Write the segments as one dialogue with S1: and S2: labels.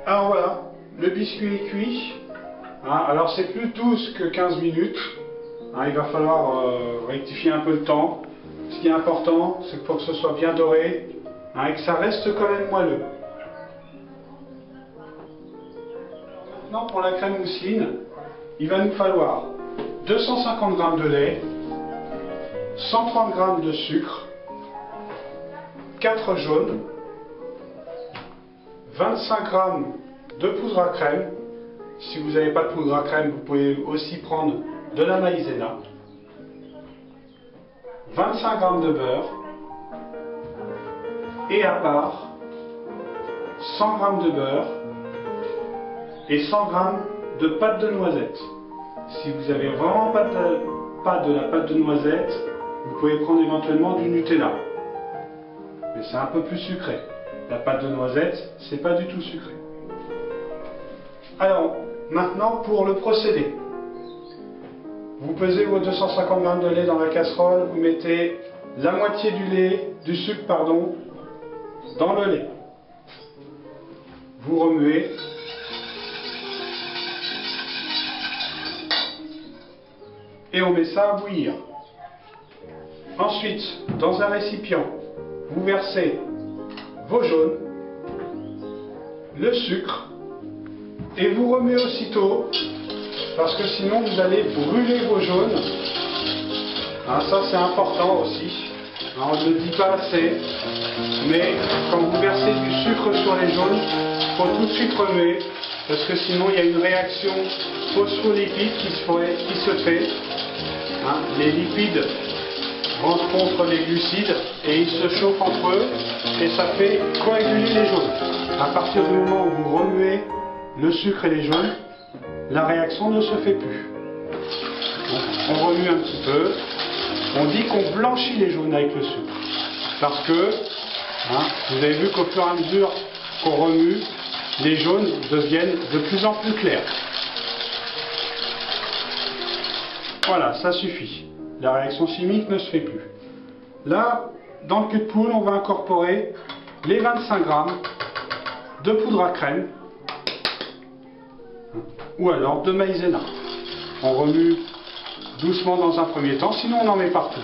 S1: Alors voilà, le biscuit est cuit. Alors c'est plus 12 que 15 minutes. Il va falloir rectifier un peu le temps. Ce qui est important, c'est pour que ce soit bien doré et que ça reste quand même moelleux. Maintenant pour la crème mousseline, il va nous falloir 250 g de lait, 130 g de sucre, 4 jaunes, 25 g de poudre à crème. Si vous n'avez pas de poudre à crème, vous pouvez aussi prendre de la maïzena, 25 g de beurre et à part 100 g de beurre et 100 g de pâte de noisette. Si vous n'avez vraiment pas de la pâte de noisette, vous pouvez prendre éventuellement du Nutella. Mais c'est un peu plus sucré. La pâte de noisette, c'est pas du tout sucré. Alors, maintenant pour le procédé. Vous pesez vos 250 g de lait dans la casserole, vous mettez la moitié du sucre pardon, dans le lait. Vous remuez. Et on met ça à bouillir. Ensuite, dans un récipient, vous versez vos jaunes, le sucre, et vous remuez aussitôt, parce que sinon vous allez brûler vos jaunes. Ça c'est important aussi. On ne le dit pas assez, mais quand vous versez du sucre sur les jaunes, il faut tout de suite remuer, parce que sinon il y a une réaction phospholipide qui se fait. Les lipides rentrent contre les glucides et ils se chauffent entre eux et ça fait coaguler les jaunes. À partir du moment où vous remuez le sucre et les jaunes, la réaction ne se fait plus. Donc, on remue un petit peu. On dit qu'on blanchit les jaunes avec le sucre. Parce que, vous avez vu qu'au fur et à mesure qu'on remue, les jaunes deviennent de plus en plus clairs. Voilà, ça suffit. La réaction chimique ne se fait plus. Là, dans le cul de poule, on va incorporer les 25 g de poudre à crème ou alors de maïzena. On remue doucement dans un premier temps, sinon on en met partout.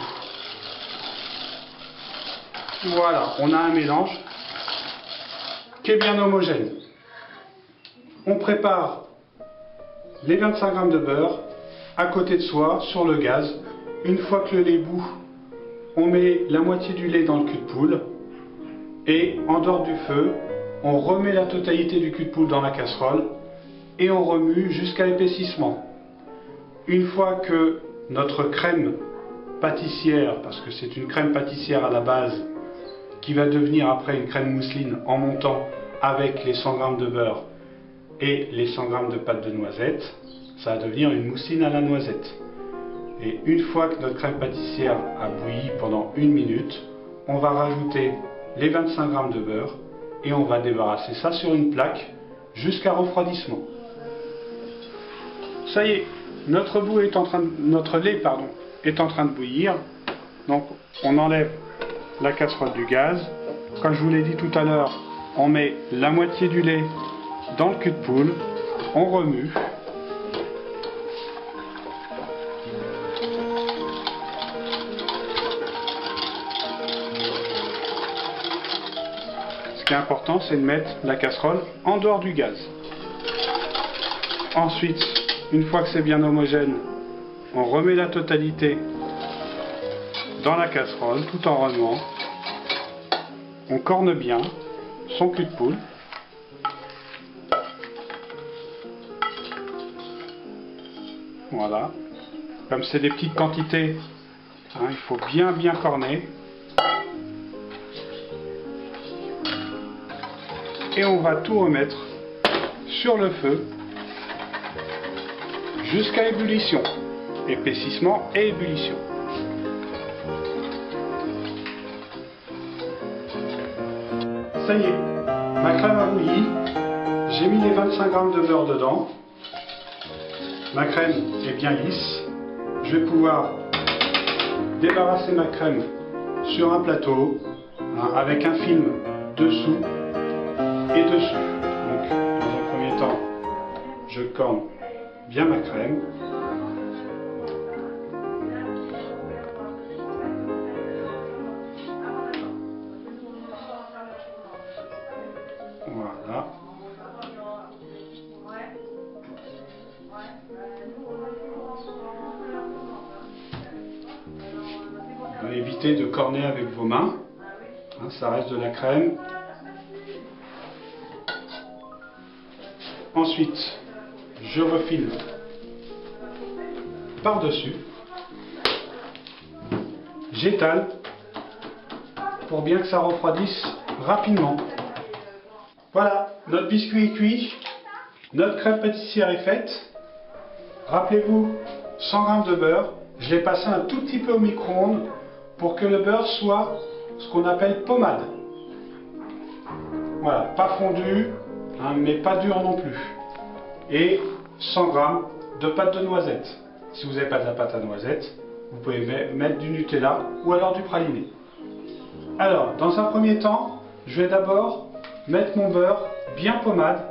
S1: Voilà, on a un mélange qui est bien homogène. On prépare les 25 g de beurre à côté de soi, sur le gaz. Une fois que le lait bout, on met la moitié du lait dans le cul de poule et en dehors du feu, on remet la totalité du cul de poule dans la casserole et on remue jusqu'à l'épaississement. Une fois que notre crème pâtissière, parce que c'est une crème pâtissière à la base, qui va devenir après une crème mousseline en montant avec les 100 g de beurre et les 100 g de pâte de noisette, ça va devenir une mousseline à la noisette. Et une fois que notre crème pâtissière a bouilli pendant 1 minute, on va rajouter les 25 g de beurre et on va débarrasser ça sur une plaque jusqu'à refroidissement. Ça y est, notre lait est en train de bouillir. Donc on enlève la casserole du gaz. Comme je vous l'ai dit tout à l'heure, on met la moitié du lait dans le cul de poule, on remue. Ce qui est important, c'est de mettre la casserole en dehors du gaz. Ensuite, une fois que c'est bien homogène, on remet la totalité dans la casserole tout en remuant. On corne bien son cul de poule. Voilà. Comme c'est des petites quantités, il faut bien corner. Et on va tout remettre sur le feu jusqu'à ébullition, épaississement et ébullition. Ça y est, ma crème a bouilli, j'ai mis les 25 g de beurre dedans, ma crème est bien lisse, je vais pouvoir débarrasser ma crème sur un plateau avec un film dessous et dessus, donc dans un je corne bien ma crème. Voilà. Évitez de corner avec vos mains, hein, ça reste de la crème. Ensuite, je refile par-dessus. J'étale pour bien que ça refroidisse rapidement. Voilà, notre biscuit est cuit, notre crêpe pâtissière est faite. Rappelez-vous, 100 g de beurre, je l'ai passé un tout petit peu au micro-ondes pour que le beurre soit ce qu'on appelle pommade. Voilà, pas fondu, hein, mais pas dur non plus. Et 100 g de pâte de noisette. Si vous n'avez pas de la pâte à noisette, vous pouvez mettre du Nutella ou alors du praliné. Alors, dans un premier temps, je vais d'abord mettre mon beurre bien pommade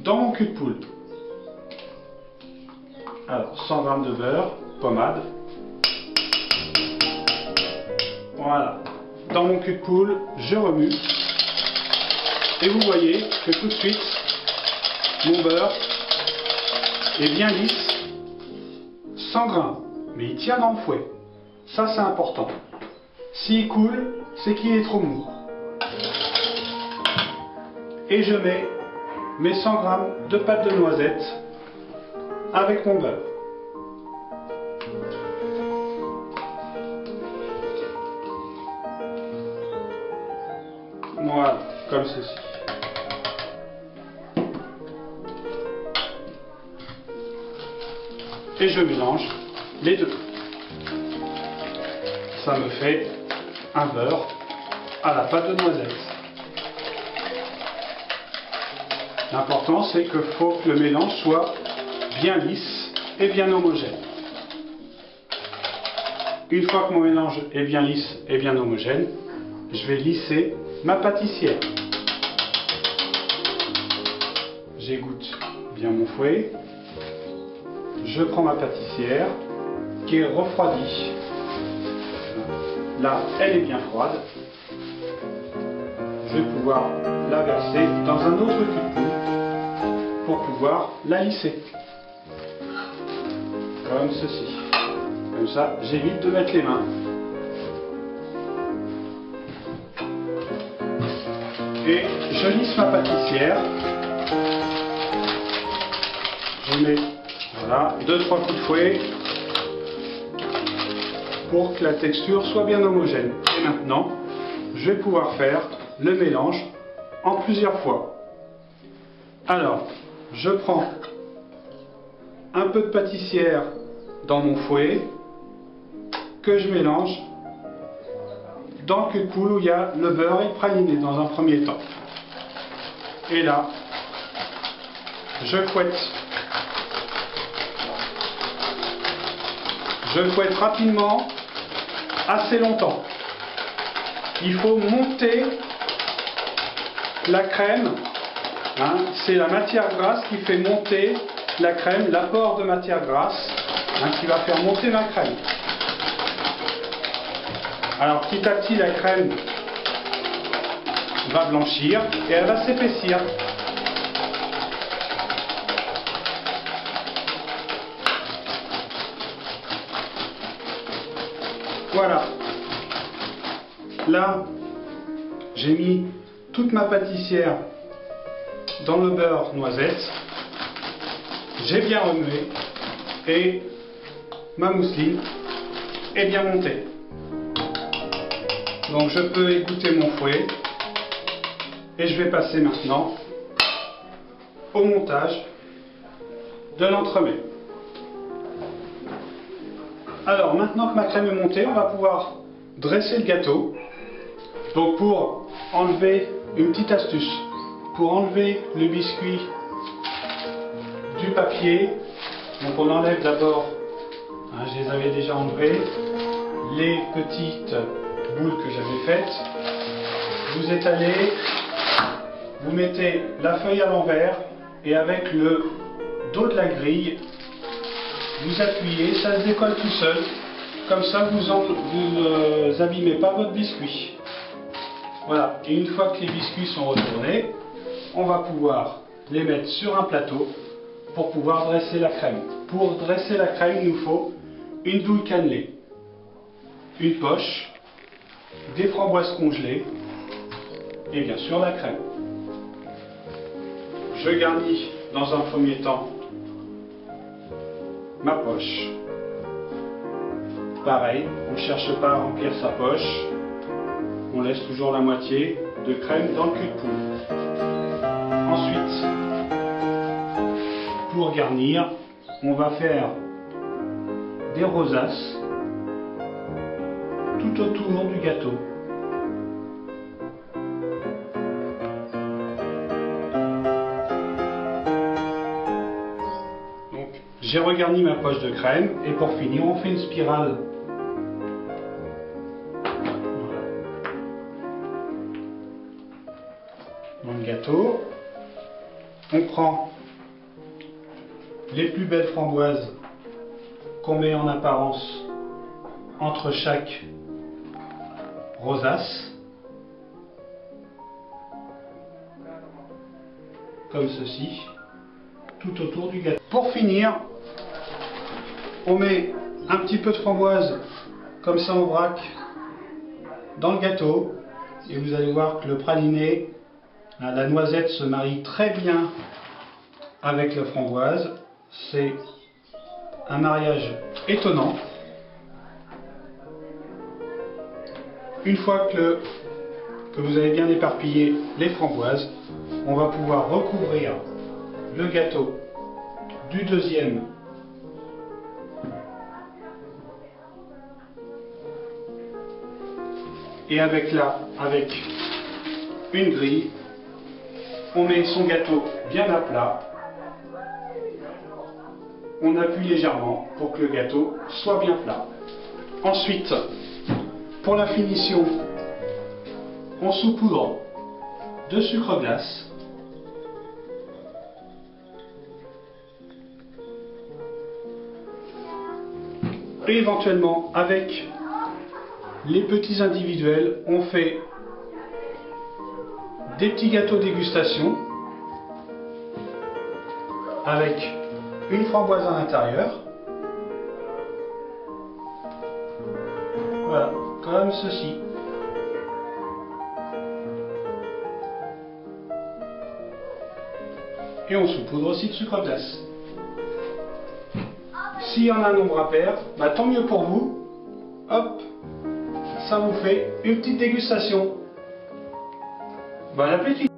S1: dans mon cul de poule. Alors, 100 g de beurre pommade. Voilà. Dans mon cul de poule, je remue. Et vous voyez que tout de suite, mon beurre est bien lisse. 100 g. Mais il tient dans le fouet. Ça, c'est important. S'il coule, c'est qu'il est trop mou. Et je mets mes 100 g de pâte de noisette avec mon beurre. Voilà, comme ceci. Et je mélange les deux. Ça me fait un beurre à la pâte de noisette. L'important, c'est qu'il faut que le mélange soit bien lisse et bien homogène. Une fois que mon mélange est bien lisse et bien homogène, je vais lisser ma pâtissière. J'égoutte bien mon fouet. Je prends ma pâtissière qui est refroidie. Là, elle est bien froide. Je vais pouvoir la verser dans un autre cul de poule pour pouvoir la lisser. Comme ceci. Comme ça, j'évite de mettre les mains. Et je lisse ma pâtissière. Je mets, voilà, 2-3 coups de fouet pour que la texture soit bien homogène. Et maintenant, je vais pouvoir faire le mélange en plusieurs fois. Alors, je prends un peu de pâtissière dans mon fouet que je mélange dans le cul de poule où il y a le beurre et le praliné dans un premier temps. Et là, je fouette. Je fouette rapidement, assez longtemps. Il faut monter la crème. Hein, c'est la matière grasse qui fait monter la crème, l'apport de matière grasse, hein, qui va faire monter ma crème. Alors petit à petit, la crème va blanchir et elle va s'épaissir. Voilà. Là, j'ai mis toute ma pâtissière dans le beurre noisette. J'ai bien remué et ma mousseline est bien montée. Donc je peux égoutter mon fouet et je vais passer maintenant au montage de l'entremets. Alors maintenant que ma crème est montée, on va pouvoir dresser le gâteau. Donc pour enlever, une petite astuce, pour enlever le biscuit du papier, donc on enlève d'abord, hein, je les avais déjà enlevés, les petites boules que j'avais faites. Vous étalez, vous mettez la feuille à l'envers et avec le dos de la grille, vous appuyez, ça se décolle tout seul. Comme ça, vous abîmez pas votre biscuit. Voilà, et une fois que les biscuits sont retournés, on va pouvoir les mettre sur un plateau pour pouvoir dresser la crème. Pour dresser la crème, il nous faut une douille cannelée, une poche, des framboises congelées et bien sûr la crème. Je garnis dans un premier temps ma poche. Pareil, on ne cherche pas à remplir sa poche, on laisse toujours la moitié de crème dans le cul de poule. Ensuite, pour garnir, on va faire des rosaces tout autour du gâteau. Donc, j'ai regarni ma poche de crème et pour finir, on fait une spirale. Voilà. Dans le gâteau, on prend les plus belles framboises qu'on met en apparence entre chaque rosace, comme ceci, tout autour du gâteau. Pour finir, on met un petit peu de framboise, comme ça on braque, dans le gâteau, et vous allez voir que le praliné, la noisette se marie très bien avec la framboise. C'est un mariage étonnant. Une fois que vous avez bien éparpillé les framboises, on va pouvoir recouvrir le gâteau du deuxième et avec une grille, on met son gâteau bien à plat. On appuie légèrement pour que le gâteau soit bien plat. Ensuite, pour la finition, on saupoudre de sucre glace. Et éventuellement, avec les petits individuels, on fait des petits gâteaux dégustation avec une framboise à l'intérieur. Voilà, comme ceci. Et on saupoudre aussi de sucre glace. S'il y en a un nombre impair, bah tant mieux pour vous. Hop, ça vous fait une petite dégustation. Bon appétit!